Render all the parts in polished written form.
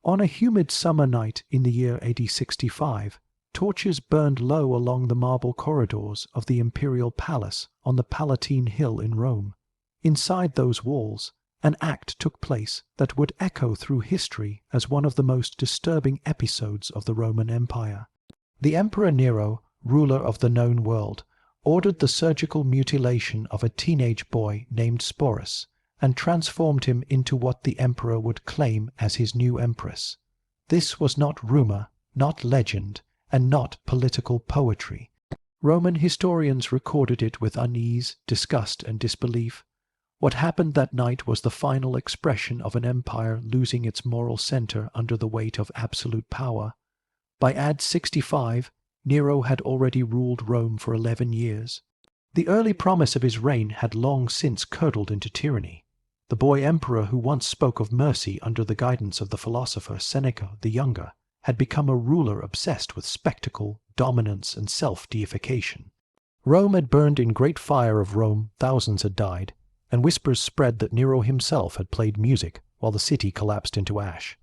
On a humid summer night in the year AD 65, torches burned low along the marble corridors of the Imperial Palace on the Palatine Hill in Rome. Inside those walls, an act took place that would echo through history as one of the most disturbing episodes of the Roman Empire. The Emperor Nero, ruler of the known world, ordered the surgical mutilation of a teenage boy named Sporus, and transformed him into what the emperor would claim as his new empress. This was not rumor, not legend, and not political poetry. Roman historians recorded it with unease, disgust, and disbelief. What happened that night was the final expression of an empire losing its moral center under the weight of absolute power. By AD 65, Nero had already ruled Rome for 11 years. The early promise of his reign had long since curdled into tyranny. The boy emperor who once spoke of mercy under the guidance of the philosopher Seneca the Younger had become a ruler obsessed with spectacle, dominance, and self-deification. Rome had burned in great fire of Rome, thousands had died, and whispers spread that Nero himself had played music while the city collapsed into ash.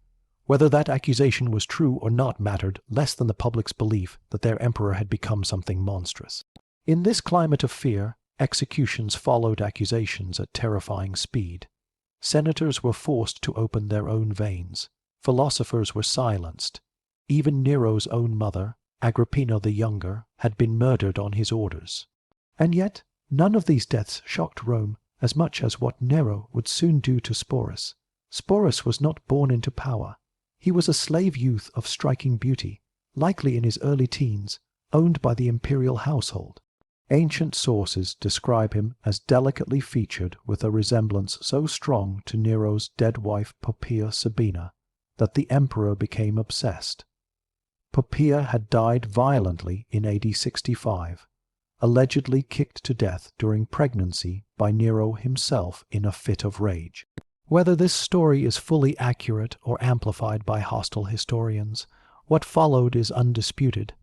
Whether that accusation was true or not mattered less than the public's belief that their emperor had become something monstrous. In this climate of fear, executions followed accusations at terrifying speed. Senators were forced to open their own veins. Philosophers were silenced. Even Nero's own mother, Agrippina the Younger, had been murdered on his orders. And yet, none of these deaths shocked Rome as much as what Nero would soon do to Sporus. Sporus was not born into power. He was a slave youth of striking beauty, likely in his early teens, owned by the imperial household. Ancient sources describe him as delicately featured with a resemblance so strong to Nero's dead wife Poppaea Sabina that the emperor became obsessed. Poppaea had died violently in AD 65, allegedly kicked to death during pregnancy by Nero himself in a fit of rage. Whether this story is fully accurate or amplified by hostile historians, what followed is undisputed.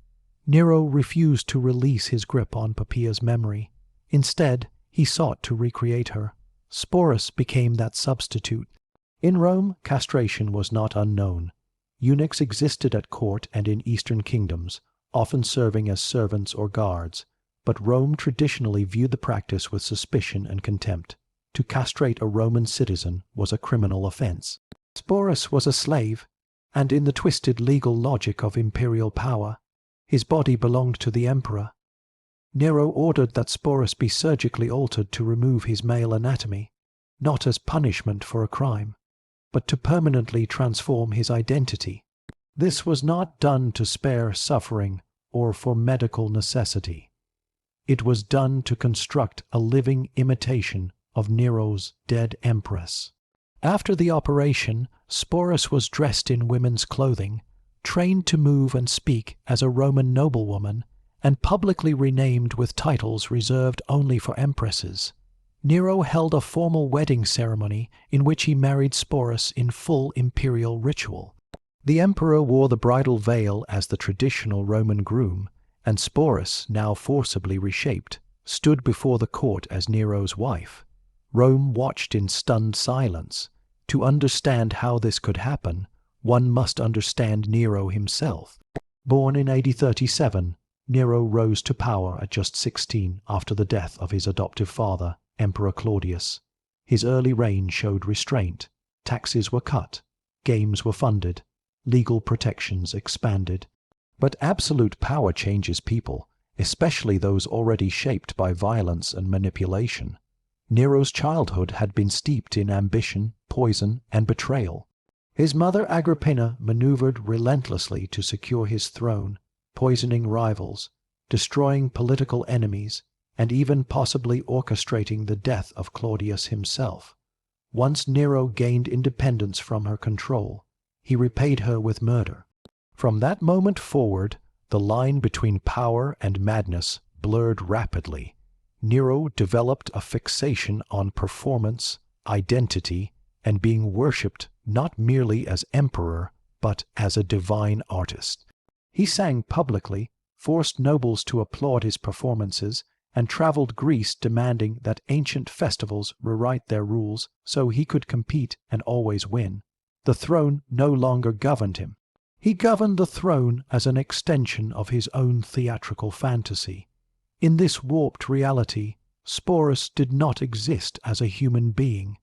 Nero refused to release his grip on Poppaea's memory. Instead, he sought to recreate her. Sporus became that substitute. In Rome, castration was not unknown. Eunuchs existed at court and in eastern kingdoms, often serving as servants or guards, but Rome traditionally viewed the practice with suspicion and contempt. To castrate a Roman citizen was a criminal offense. Sporus was a slave, and in the twisted legal logic of imperial power, his body belonged to the emperor. Nero ordered that Sporus be surgically altered to remove his male anatomy, not as punishment for a crime, but to permanently transform his identity. This was not done to spare suffering or for medical necessity. It was done to construct a living imitation of Nero's dead Empress. After the operation, Sporus was dressed in women's clothing, trained to move and speak as a Roman noblewoman, and publicly renamed with titles reserved only for empresses. Nero held a formal wedding ceremony in which he married Sporus in full imperial ritual. The emperor wore the bridal veil as the traditional Roman groom, and Sporus, now forcibly reshaped, stood before the court as Nero's wife. Rome watched in stunned silence. To understand how this could happen, one must understand Nero himself. Born in AD 37, Nero rose to power at just 16 after the death of his adoptive father, Emperor Claudius. His early reign showed restraint. Taxes were cut, games were funded, legal protections expanded. But absolute power changes people, especially those already shaped by violence and manipulation. Nero's childhood had been steeped in ambition, poison, and betrayal. His mother Agrippina maneuvered relentlessly to secure his throne, poisoning rivals, destroying political enemies, and even possibly orchestrating the death of Claudius himself. Once Nero gained independence from her control, he repaid her with murder. From that moment forward, the line between power and madness blurred rapidly. Nero developed a fixation on performance, identity, and being worshipped not merely as emperor, but as a divine artist. He sang publicly, forced nobles to applaud his performances, and traveled Greece demanding that ancient festivals rewrite their rules so he could compete and always win. The throne no longer governed him. He governed the throne as an extension of his own theatrical fantasy. In this warped reality, Sporus did not exist as a human being.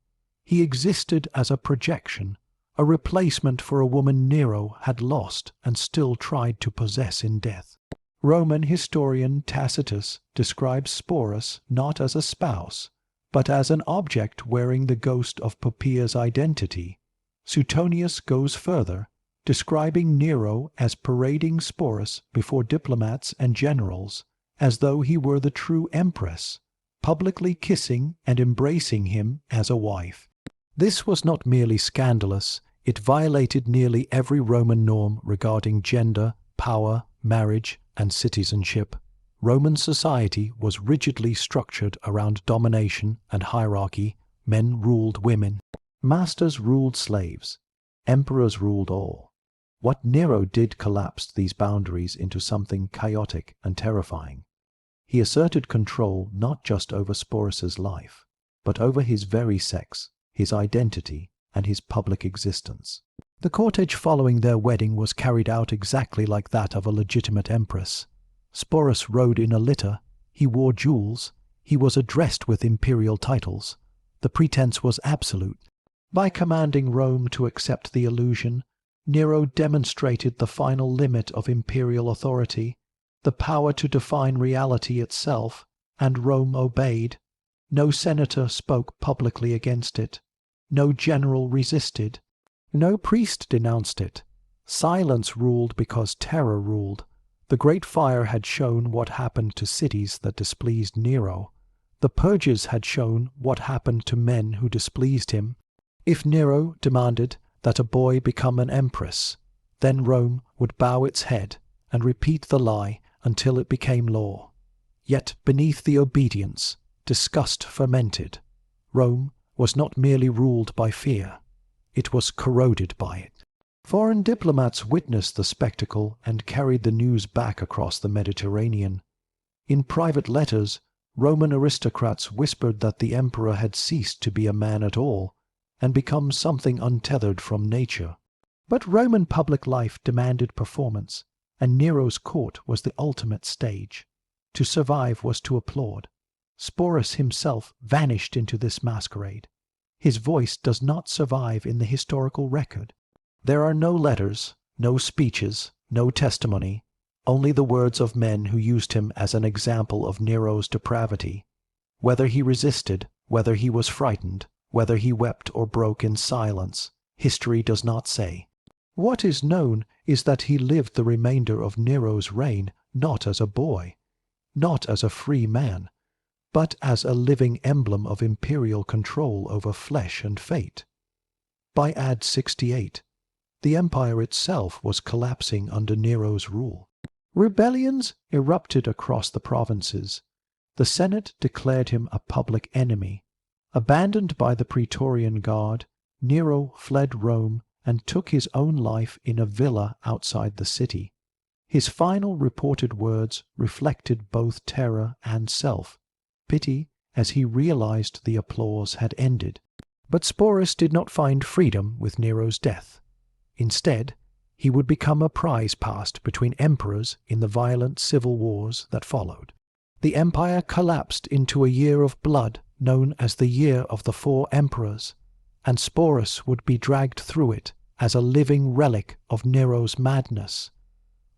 He existed as a projection, a replacement for a woman Nero had lost and still tried to possess in death. Roman historian Tacitus describes Sporus not as a spouse, but as an object wearing the ghost of Poppaea's identity. Suetonius goes further, describing Nero as parading Sporus before diplomats and generals, as though he were the true Empress, publicly kissing and embracing him as a wife. This was not merely scandalous, it violated nearly every Roman norm regarding gender, power, marriage, and citizenship. Roman society was rigidly structured around domination and hierarchy. Men ruled women. Masters ruled slaves. Emperors ruled all. What Nero did collapsed these boundaries into something chaotic and terrifying. He asserted control not just over Sporus's life, but over his very sex, his identity, and his public existence. The cortege following their wedding was carried out exactly like that of a legitimate empress. Sporus rode in a litter, he wore jewels, he was addressed with imperial titles. The pretense was absolute. By commanding Rome to accept the illusion, Nero demonstrated the final limit of imperial authority, the power to define reality itself, and Rome obeyed. No senator spoke publicly against it. No general resisted. No priest denounced it. Silence ruled because terror ruled. The Great Fire had shown what happened to cities that displeased Nero. The purges had shown what happened to men who displeased him. If Nero demanded that a boy become an empress, then Rome would bow its head and repeat the lie until it became law. Yet beneath the obedience, disgust fermented. Rome was not merely ruled by fear, it was corroded by it. Foreign diplomats witnessed the spectacle and carried the news back across the Mediterranean. In private letters, Roman aristocrats whispered that the emperor had ceased to be a man at all and become something untethered from nature. But Roman public life demanded performance, and Nero's court was the ultimate stage. To survive was to applaud. Sporus himself vanished into this masquerade. His voice does not survive in the historical record. There are no letters, no speeches, no testimony, only the words of men who used him as an example of Nero's depravity. Whether he resisted, whether he was frightened, whether he wept or broke in silence, history does not say. What is known is that he lived the remainder of Nero's reign not as a boy, not as a free man, but as a living emblem of imperial control over flesh and fate. By AD 68, the empire itself was collapsing under Nero's rule. Rebellions erupted across the provinces. The Senate declared him a public enemy. Abandoned by the Praetorian Guard, Nero fled Rome and took his own life in a villa outside the city. His final reported words reflected both terror and self-pity as he realized the applause had ended. But Sporus did not find freedom with Nero's death. Instead, he would become a prize passed between emperors in the violent civil wars that followed. The empire collapsed into a year of blood known as the Year of the Four Emperors, and Sporus would be dragged through it as a living relic of Nero's madness.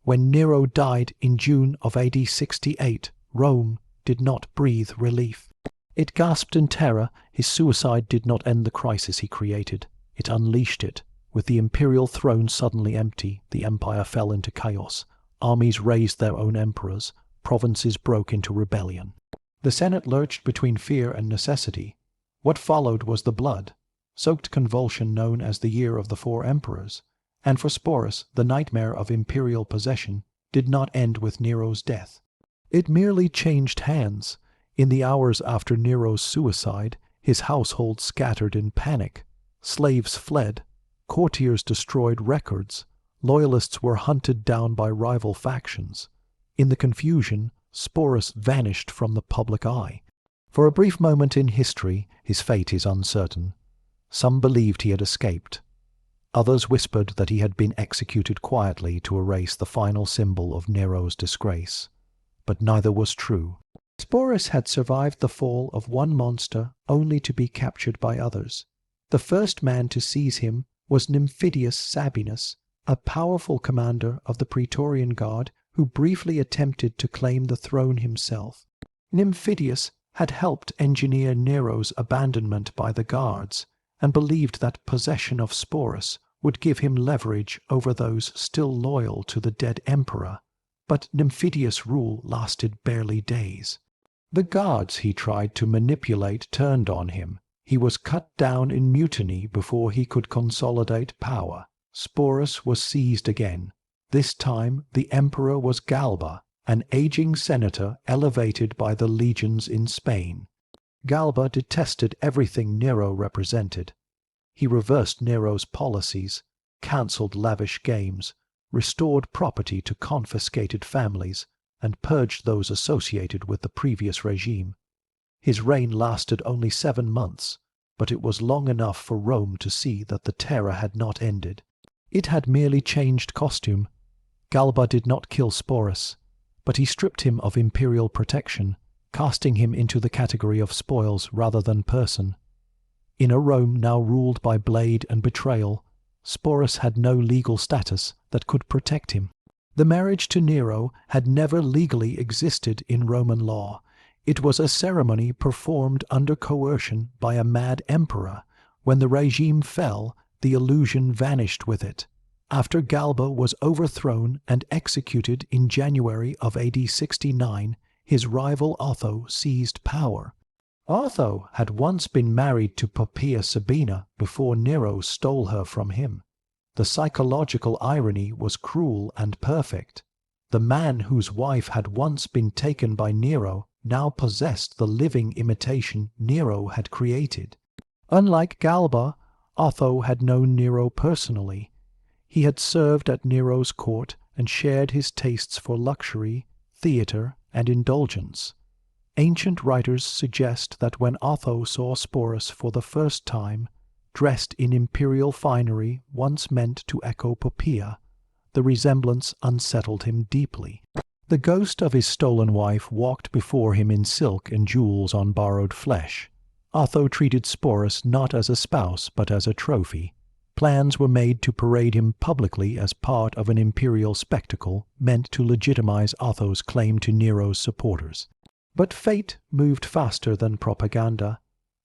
When Nero died in June of AD 68, Rome did not breathe relief. It gasped in terror. His suicide did not end the crisis he created. It unleashed it. With the imperial throne suddenly empty, the empire fell into chaos. Armies raised their own emperors. Provinces broke into rebellion. The Senate lurched between fear and necessity. What followed was the blood-soaked convulsion known as the Year of the Four Emperors, and for Sporus, the nightmare of imperial possession did not end with Nero's death. It merely changed hands. In the hours after Nero's suicide, his household scattered in panic. Slaves fled. Courtiers destroyed records. Loyalists were hunted down by rival factions. In the confusion, Sporus vanished from the public eye. For a brief moment in history, his fate is uncertain. Some believed he had escaped. Others whispered that he had been executed quietly to erase the final symbol of Nero's disgrace. But neither was true. Sporus had survived the fall of one monster only to be captured by others. The first man to seize him was Nymphidius Sabinus, a powerful commander of the Praetorian Guard who briefly attempted to claim the throne himself. Nymphidius had helped engineer Nero's abandonment by the guards, and believed that possession of Sporus would give him leverage over those still loyal to the dead emperor. But Nymphidius' rule lasted barely days. The guards he tried to manipulate turned on him. He was cut down in mutiny before he could consolidate power. Sporus was seized again. This time the emperor was Galba, an aging senator elevated by the legions in Spain. Galba detested everything Nero represented. He reversed Nero's policies, cancelled lavish games, restored property to confiscated families, and purged those associated with the previous regime. His reign lasted only 7 months, but it was long enough for Rome to see that the terror had not ended. It had merely changed costume. Galba did not kill Sporus, but he stripped him of imperial protection, casting him into the category of spoils rather than person. In a Rome now ruled by blade and betrayal, Sporus had no legal status that could protect him. The marriage to Nero had never legally existed in Roman law. It was a ceremony performed under coercion by a mad emperor. When the regime fell, the illusion vanished with it. After Galba was overthrown and executed in January of AD 69, his rival Otho seized power. Otho had once been married to Poppaea Sabina before Nero stole her from him. The psychological irony was cruel and perfect. The man whose wife had once been taken by Nero now possessed the living imitation Nero had created. Unlike Galba, Otho had known Nero personally. He had served at Nero's court and shared his tastes for luxury, theatre, and indulgence. Ancient writers suggest that when Otho saw Sporus for the first time, dressed in imperial finery once meant to echo Poppaea, the resemblance unsettled him deeply. The ghost of his stolen wife walked before him in silk and jewels on borrowed flesh. Otho treated Sporus not as a spouse but as a trophy. Plans were made to parade him publicly as part of an imperial spectacle meant to legitimize Otho's claim to Nero's supporters. But fate moved faster than propaganda.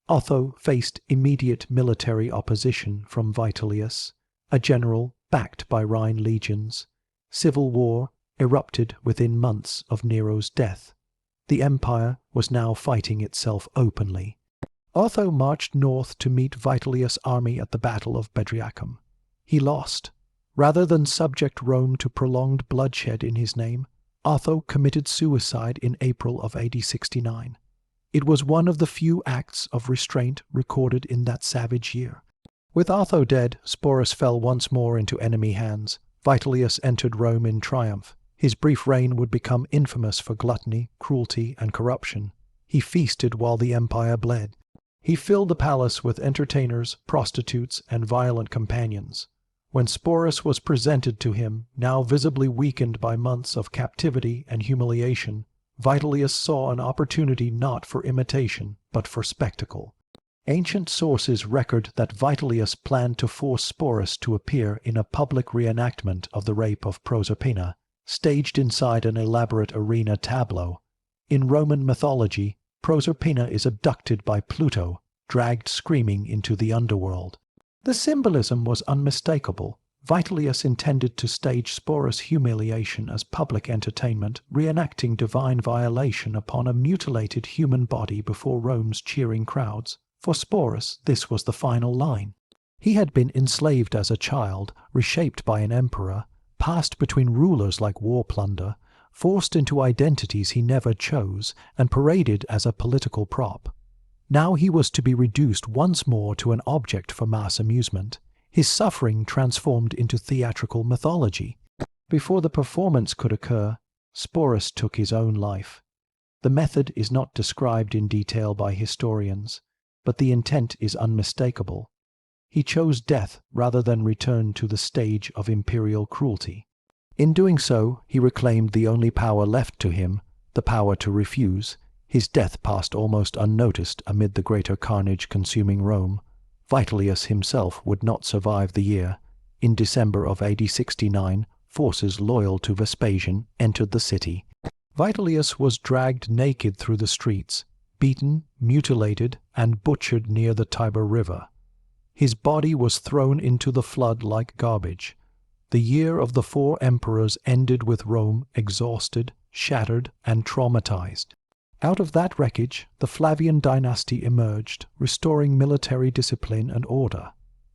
Otho faced immediate military opposition from Vitellius, a general backed by Rhine legions. Civil war erupted within months of Nero's death. The empire was now fighting itself openly. Otho marched north to meet Vitellius' army at the Battle of Bedriacum. He lost. Rather than subject Rome to prolonged bloodshed in his name, Otho committed suicide in April of AD 69. It was one of the few acts of restraint recorded in that savage year. With Otho dead, Sporus fell once more into enemy hands. Vitellius entered Rome in triumph. His brief reign would become infamous for gluttony, cruelty, and corruption. He feasted while the empire bled. He filled the palace with entertainers, prostitutes, and violent companions. When Sporus was presented to him, now visibly weakened by months of captivity and humiliation, Vitellius saw an opportunity not for imitation, but for spectacle. Ancient sources record that Vitellius planned to force Sporus to appear in a public reenactment of the rape of Proserpina, staged inside an elaborate arena tableau. In Roman mythology, Proserpina is abducted by Pluto, dragged screaming into the underworld. The symbolism was unmistakable. Vitellius intended to stage Sporus' humiliation as public entertainment, reenacting divine violation upon a mutilated human body before Rome's cheering crowds. For Sporus, this was the final line. He had been enslaved as a child, reshaped by an emperor, passed between rulers like war plunder, forced into identities he never chose, and paraded as a political prop. Now he was to be reduced once more to an object for mass amusement, his suffering transformed into theatrical mythology. Before the performance could occur, Sporus took his own life. The method is not described in detail by historians, but the intent is unmistakable. He chose death rather than return to the stage of imperial cruelty. In doing so, he reclaimed the only power left to him, the power to refuse. His death passed almost unnoticed amid the greater carnage consuming Rome. Vitellius himself would not survive the year. In December of AD 69, forces loyal to Vespasian entered the city. Vitellius was dragged naked through the streets, beaten, mutilated, and butchered near the Tiber River. His body was thrown into the flood like garbage. The year of the 4 emperors ended with Rome exhausted, shattered, and traumatized. Out of that wreckage, the Flavian dynasty emerged, restoring military discipline and order.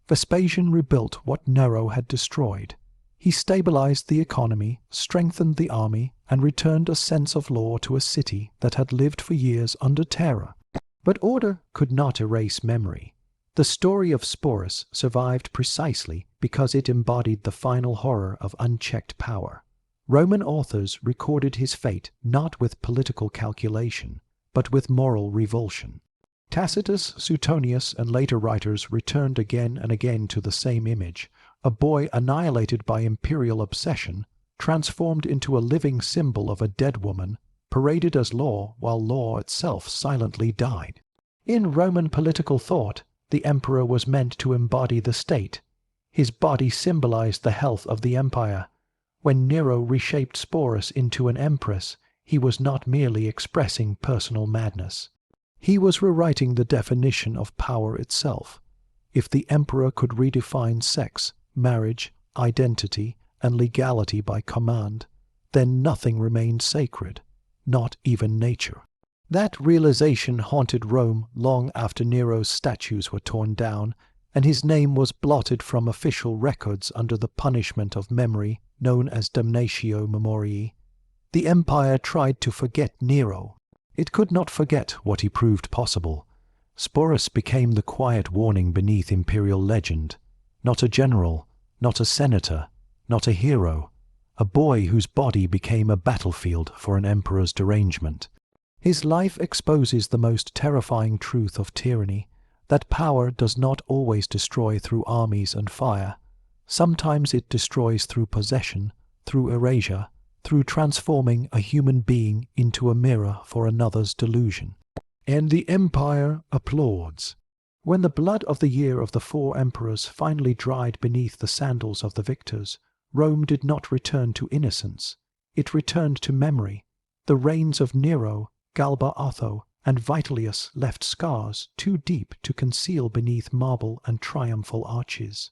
Vespasian rebuilt what Nero had destroyed. He stabilized the economy, strengthened the army, and returned a sense of law to a city that had lived for years under terror. But order could not erase memory. The story of Sporus survived precisely because it embodied the final horror of unchecked power. Roman authors recorded his fate not with political calculation, but with moral revulsion. Tacitus, Suetonius, and later writers returned again and again to the same image: a boy annihilated by imperial obsession, transformed into a living symbol of a dead woman, paraded as law while law itself silently died. In Roman political thought, the emperor was meant to embody the state. His body symbolized the health of the empire. When Nero reshaped Sporus into an empress, he was not merely expressing personal madness. He was rewriting the definition of power itself. If the emperor could redefine sex, marriage, identity, and legality by command, then nothing remained sacred, not even nature. That realization haunted Rome long after Nero's statues were torn down, and his name was blotted from official records under the punishment of memory known as damnatio memoriae. The empire tried to forget Nero. It could not forget what he proved possible. Sporus became the quiet warning beneath imperial legend. Not a general, not a senator, not a hero. A boy whose body became a battlefield for an emperor's derangement. His life exposes the most terrifying truth of tyranny, that power does not always destroy through armies and fire. Sometimes it destroys through possession, through erasure, through transforming a human being into a mirror for another's delusion. And the empire applauds. When the blood of the year of the 4 emperors finally dried beneath the sandals of the victors, Rome did not return to innocence. It returned to memory. The reigns of Nero, Galba Otho, and Vitellius left scars too deep to conceal beneath marble and triumphal arches.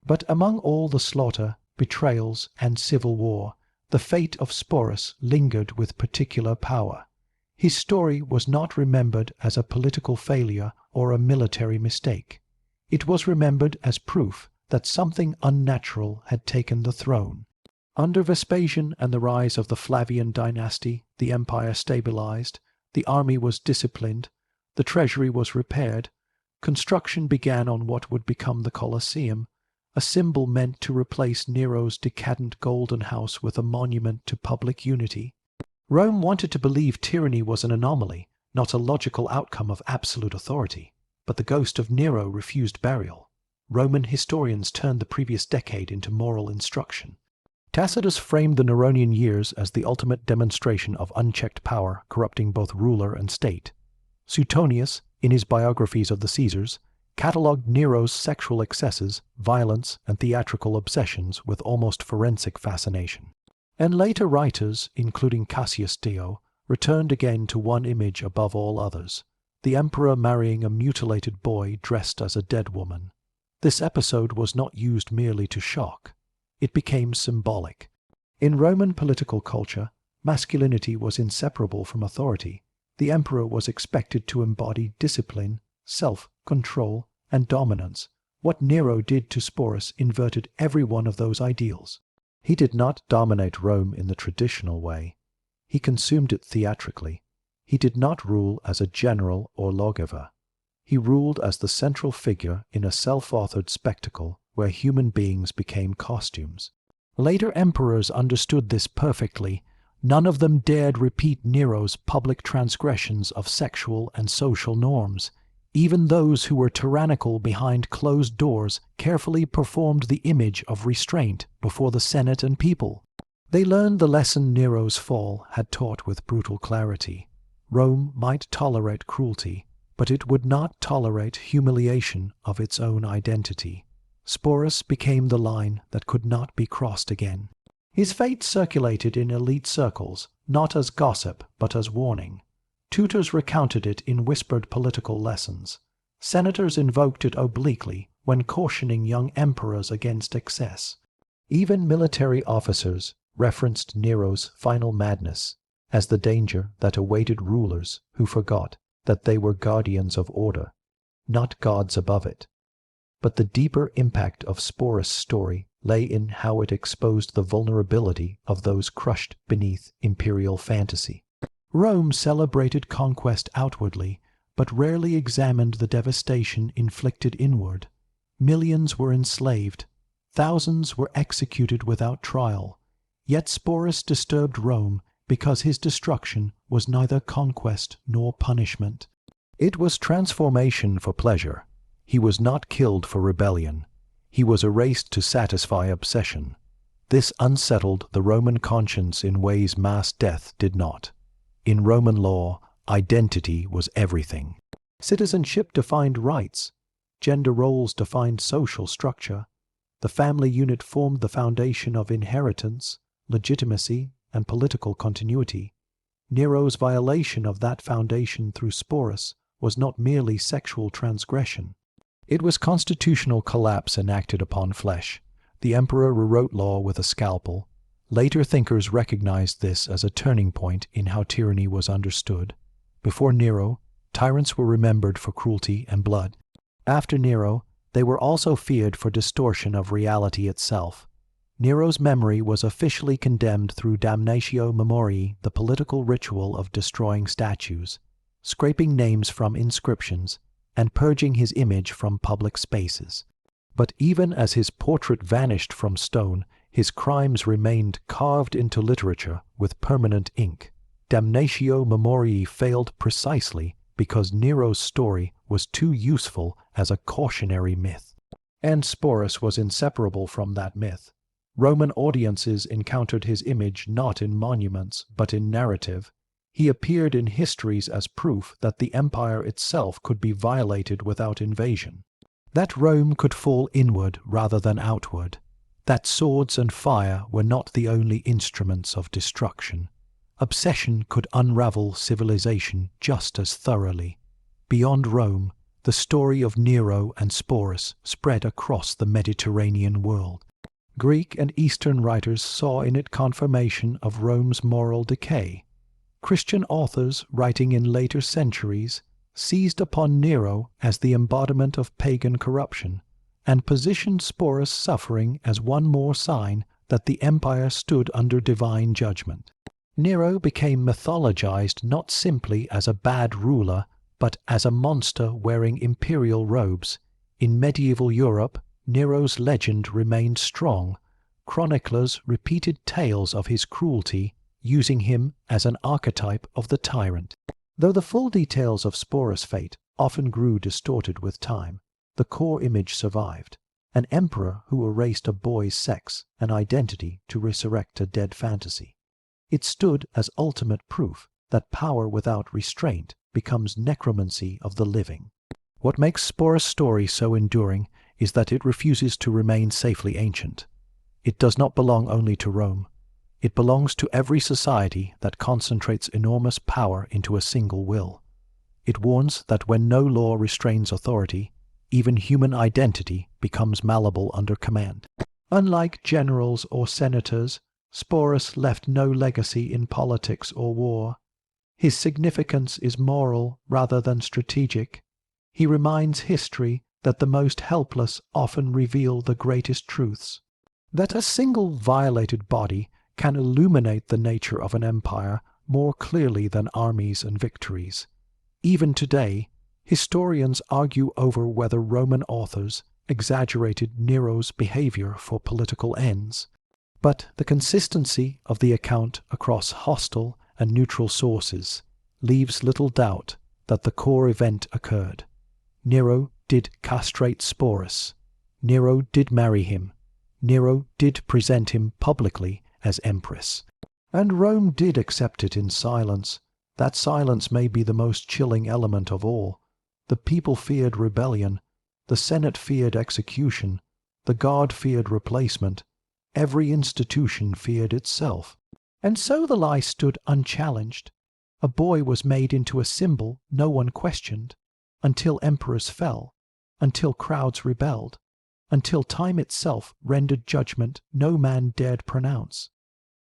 But among all the slaughter, betrayals, and civil war, the fate of Sporus lingered with particular power. His story was not remembered as a political failure or a military mistake. It was remembered as proof that something unnatural had taken the throne. Under Vespasian and the rise of the Flavian dynasty, the empire stabilized, the army was disciplined, the treasury was repaired, construction began on what would become the Colosseum, a symbol meant to replace Nero's decadent golden house with a monument to public unity. Rome wanted to believe tyranny was an anomaly, not a logical outcome of absolute authority, but the ghost of Nero refused burial. Roman historians turned the previous decade into moral instruction. Tacitus framed the Neronian years as the ultimate demonstration of unchecked power corrupting both ruler and state. Suetonius, in his biographies of the Caesars, catalogued Nero's sexual excesses, violence, and theatrical obsessions with almost forensic fascination. And later writers, including Cassius Dio, returned again to one image above all others: the emperor marrying a mutilated boy dressed as a dead woman. This episode was not used merely to shock. It became symbolic. In Roman political culture, masculinity was inseparable from authority. The emperor was expected to embody discipline, self-control, and dominance. What Nero did to Sporus inverted every one of those ideals. He did not dominate Rome in the traditional way. He consumed it theatrically. He did not rule as a general or lawgiver. He ruled as the central figure in a self-authored spectacle where human beings became costumes. Later emperors understood this perfectly. None of them dared repeat Nero's public transgressions of sexual and social norms. Even those who were tyrannical behind closed doors carefully performed the image of restraint before the Senate and people. They learned the lesson Nero's fall had taught with brutal clarity. Rome might tolerate cruelty, but it would not tolerate humiliation of its own identity. Sporus became the line that could not be crossed again. His fate circulated in elite circles, not as gossip but as warning. Tutors recounted it in whispered political lessons. Senators invoked it obliquely when cautioning young emperors against excess. Even military officers referenced Nero's final madness as the danger that awaited rulers who forgot that they were guardians of order, not gods above it. But the deeper impact of Sporus' story lay in how it exposed the vulnerability of those crushed beneath imperial fantasy. Rome celebrated conquest outwardly, but rarely examined the devastation inflicted inward. Millions were enslaved. Thousands were executed without trial. Yet Sporus disturbed Rome because his destruction was neither conquest nor punishment. It was transformation for pleasure. He was not killed for rebellion. He was erased to satisfy obsession. This unsettled the Roman conscience in ways mass death did not. In Roman law, identity was everything. Citizenship defined rights. Gender roles defined social structure. The family unit formed the foundation of inheritance, legitimacy, and political continuity. Nero's violation of that foundation through Sporus was not merely sexual transgression. It was constitutional collapse enacted upon flesh. The emperor rewrote law with a scalpel. Later thinkers recognized this as a turning point in how tyranny was understood. Before Nero, tyrants were remembered for cruelty and blood. After Nero, they were also feared for distortion of reality itself. Nero's memory was officially condemned through damnatio memoriae, the political ritual of destroying statues, scraping names from inscriptions, and purging his image from public spaces. But even as his portrait vanished from stone, his crimes remained carved into literature with permanent ink. Damnatio memoriae failed precisely because Nero's story was too useful as a cautionary myth. And Sporus was inseparable from that myth. Roman audiences encountered his image not in monuments but in narrative. He appeared in histories as proof that the empire itself could be violated without invasion, that Rome could fall inward rather than outward, that swords and fire were not the only instruments of destruction. Obsession could unravel civilization just as thoroughly. Beyond Rome, the story of Nero and Sporus spread across the Mediterranean world. Greek and Eastern writers saw in it confirmation of Rome's moral decay. Christian authors writing in later centuries seized upon Nero as the embodiment of pagan corruption, and positioned Sporus' suffering as one more sign that the empire stood under divine judgment. Nero became mythologized not simply as a bad ruler, but as a monster wearing imperial robes. In medieval Europe, Nero's legend remained strong. Chroniclers repeated tales of his cruelty, using him as an archetype of the tyrant. Though the full details of Sporus' fate often grew distorted with time, the core image survived: an emperor who erased a boy's sex and identity to resurrect a dead fantasy. It stood as ultimate proof that power without restraint becomes necromancy of the living. What makes Sporus' story so enduring is that it refuses to remain safely ancient. It does not belong only to Rome. It belongs to every society that concentrates enormous power into a single will. It warns that when no law restrains authority, even human identity becomes malleable under command. Unlike generals or senators, Sporus left no legacy in politics or war. His significance is moral rather than strategic. He reminds history that the most helpless often reveal the greatest truths, that a single violated body can illuminate the nature of an empire more clearly than armies and victories. Even today, historians argue over whether Roman authors exaggerated Nero's behavior for political ends. But the consistency of the account across hostile and neutral sources leaves little doubt that the core event occurred. Nero did castrate Sporus. Nero did marry him. Nero did present him publicly as Empress. And Rome did accept it in silence. That silence may be the most chilling element of all. The people feared rebellion. The Senate feared execution. The Guard feared replacement. Every institution feared itself. And so the lie stood unchallenged. A boy was made into a symbol no one questioned, until emperors fell, until crowds rebelled, until time itself rendered judgment no man dared pronounce.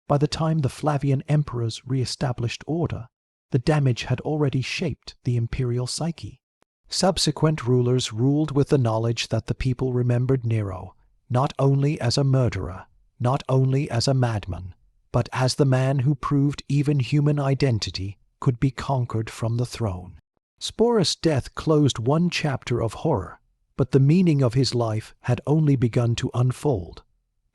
By the time the Flavian emperors re-established order, the damage had already shaped the imperial psyche. Subsequent rulers ruled with the knowledge that the people remembered Nero, not only as a murderer, not only as a madman, but as the man who proved even human identity could be conquered from the throne. Sporus' death closed one chapter of horror, but the meaning of his life had only begun to unfold.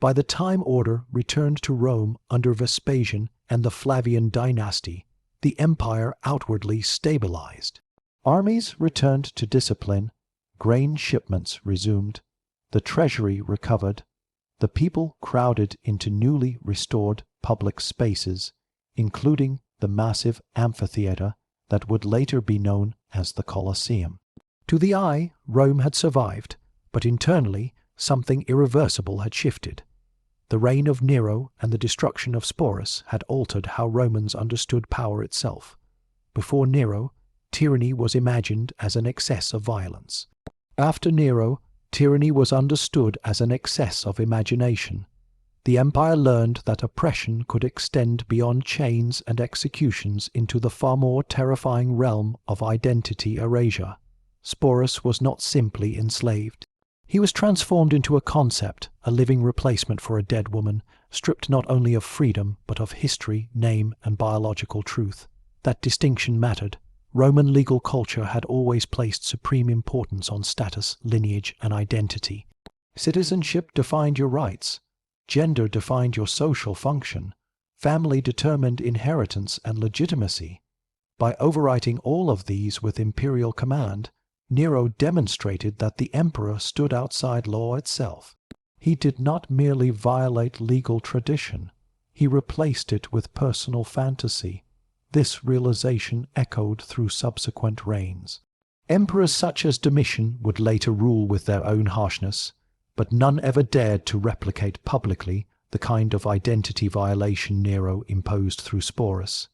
By the time order returned to Rome under Vespasian and the Flavian dynasty, the empire outwardly stabilized. Armies returned to discipline, grain shipments resumed, the treasury recovered, the people crowded into newly restored public spaces, including the massive amphitheater that would later be known as the Colosseum. To the eye, Rome had survived, but internally, something irreversible had shifted. The reign of Nero and the destruction of Sporus had altered how Romans understood power itself. Before Nero, tyranny was imagined as an excess of violence. After Nero, tyranny was understood as an excess of imagination. The empire learned that oppression could extend beyond chains and executions into the far more terrifying realm of identity erasure. Sporus was not simply enslaved. He was transformed into a concept, a living replacement for a dead woman, stripped not only of freedom, but of history, name, and biological truth. That distinction mattered. Roman legal culture had always placed supreme importance on status, lineage, and identity. Citizenship defined your rights. Gender defined your social function. Family determined inheritance and legitimacy. By overwriting all of these with imperial command, Nero demonstrated that the emperor stood outside law itself. He did not merely violate legal tradition. He replaced it with personal fantasy. This realization echoed through subsequent reigns. Emperors such as Domitian would later rule with their own harshness, but none ever dared to replicate publicly the kind of identity violation Nero imposed through Sporus.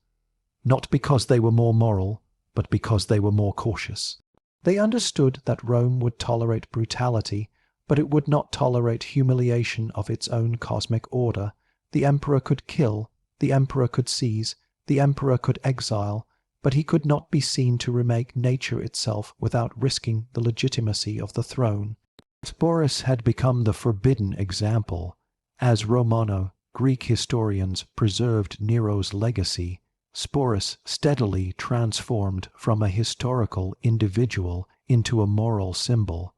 Not because they were more moral, but because they were more cautious. They understood that Rome would tolerate brutality, but it would not tolerate humiliation of its own cosmic order. The emperor could kill, the emperor could seize, the emperor could exile, but he could not be seen to remake nature itself without risking the legitimacy of the throne. Sporus had become the forbidden example. As Romano, Greek historians preserved Nero's legacy, Sporus steadily transformed from a historical individual into a moral symbol.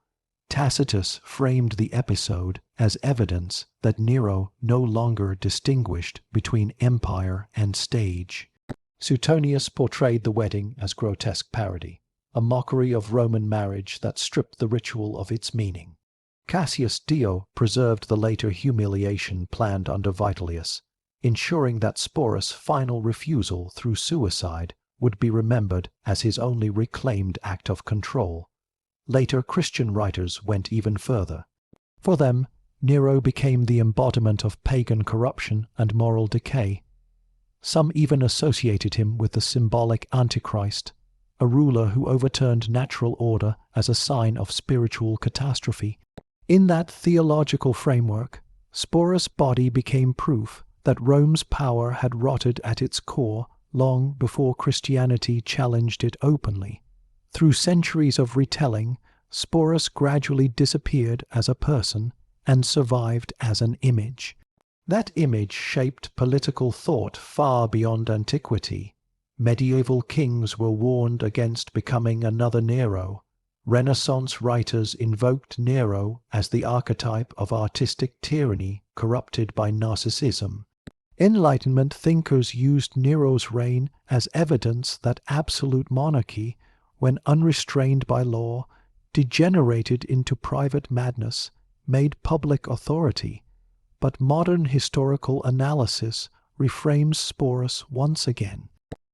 Tacitus framed the episode as evidence that Nero no longer distinguished between empire and stage. Suetonius portrayed the wedding as grotesque parody, a mockery of Roman marriage that stripped the ritual of its meaning. Cassius Dio preserved the later humiliation planned under Vitellius, ensuring that Sporus' final refusal through suicide would be remembered as his only reclaimed act of control. Later Christian writers went even further. For them, Nero became the embodiment of pagan corruption and moral decay. Some even associated him with the symbolic Antichrist, a ruler who overturned natural order as a sign of spiritual catastrophe. In that theological framework, Sporus' body became proof that Rome's power had rotted at its core long before Christianity challenged it openly. Through centuries of retelling, Sporus gradually disappeared as a person and survived as an image. That image shaped political thought far beyond antiquity. Medieval kings were warned against becoming another Nero. Renaissance writers invoked Nero as the archetype of artistic tyranny corrupted by narcissism. Enlightenment thinkers used Nero's reign as evidence that absolute monarchy, when unrestrained by law, degenerated into private madness, made public authority. But modern historical analysis reframes Sporus once again.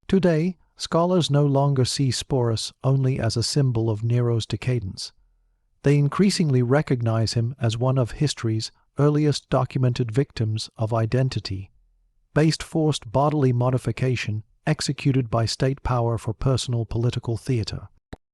Today, scholars no longer see Sporus only as a symbol of Nero's decadence. They increasingly recognize him as one of history's earliest documented victims of identity-based forced bodily modification executed by state power for personal political theater.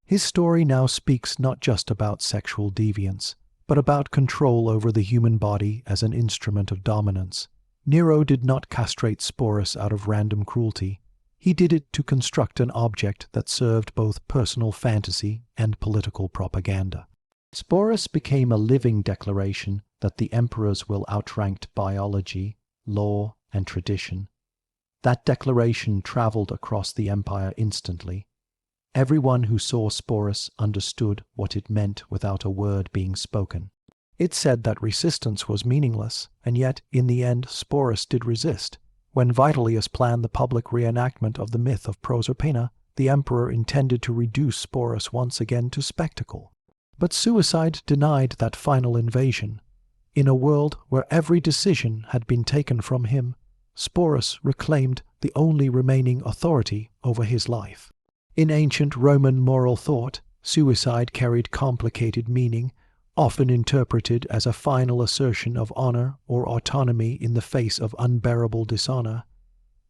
His story now speaks not just about sexual deviance, but about control over the human body as an instrument of dominance. Nero did not castrate Sporus out of random cruelty. He did it to construct an object that served both personal fantasy and political propaganda. Sporus became a living declaration that the emperor's will outranked biology, law, and tradition. That declaration traveled across the empire instantly. Everyone who saw Sporus understood what it meant without a word being spoken. It said that resistance was meaningless, and yet, in the end, Sporus did resist. When Vitellius planned the public reenactment of the myth of Proserpina, the emperor intended to reduce Sporus once again to spectacle. But suicide denied that final invasion. In a world where every decision had been taken from him, Sporus reclaimed the only remaining authority over his life. In ancient Roman moral thought, suicide carried complicated meaning, often interpreted as a final assertion of honor or autonomy in the face of unbearable dishonor.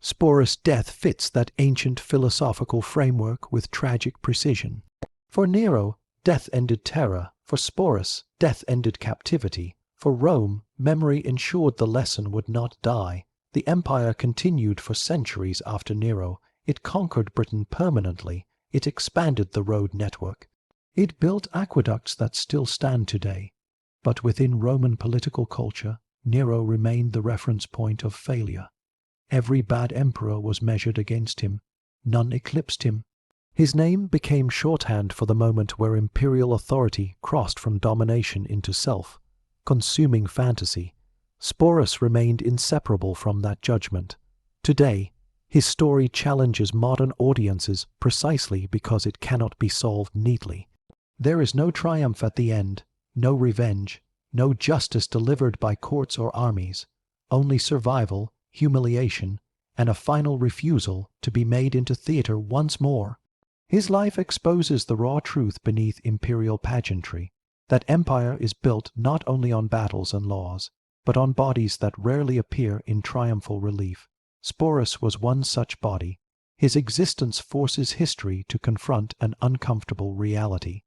Sporus' death fits that ancient philosophical framework with tragic precision. For Nero, death ended terror. For Sporus, death ended captivity. For Rome, memory ensured the lesson would not die. The empire continued for centuries after Nero. It conquered Britain permanently. It expanded the road network. It built aqueducts that still stand today. But within Roman political culture, Nero remained the reference point of failure. Every bad emperor was measured against him. None eclipsed him. His name became shorthand for the moment where imperial authority crossed from domination into self-consuming fantasy. Sporus remained inseparable from that judgment. Today, his story challenges modern audiences precisely because it cannot be solved neatly. There is no triumph at the end, no revenge, no justice delivered by courts or armies, only survival, humiliation, and a final refusal to be made into theater once more. His life exposes the raw truth beneath imperial pageantry, that empire is built not only on battles and laws, but on bodies that rarely appear in triumphal relief. Sporus was one such body. His existence forces history to confront an uncomfortable reality.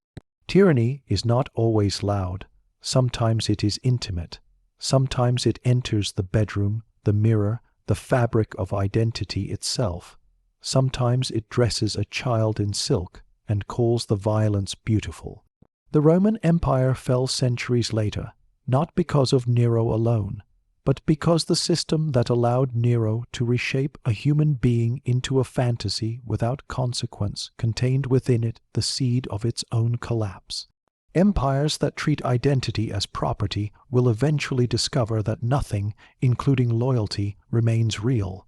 Tyranny is not always loud. Sometimes it is intimate. Sometimes it enters the bedroom, the mirror, the fabric of identity itself. Sometimes it dresses a child in silk and calls the violence beautiful. The Roman Empire fell centuries later, not because of Nero alone, but because the system that allowed Nero to reshape a human being into a fantasy without consequence contained within it the seed of its own collapse. Empires that treat identity as property will eventually discover that nothing, including loyalty, remains real,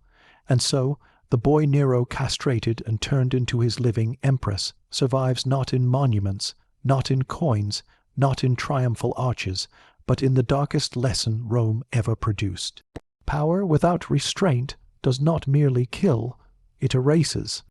and so the boy Nero castrated and turned into his living Empress survives not in monuments, not in coins, not in triumphal arches, but in the darkest lesson Rome ever produced. Power without restraint does not merely kill, it erases.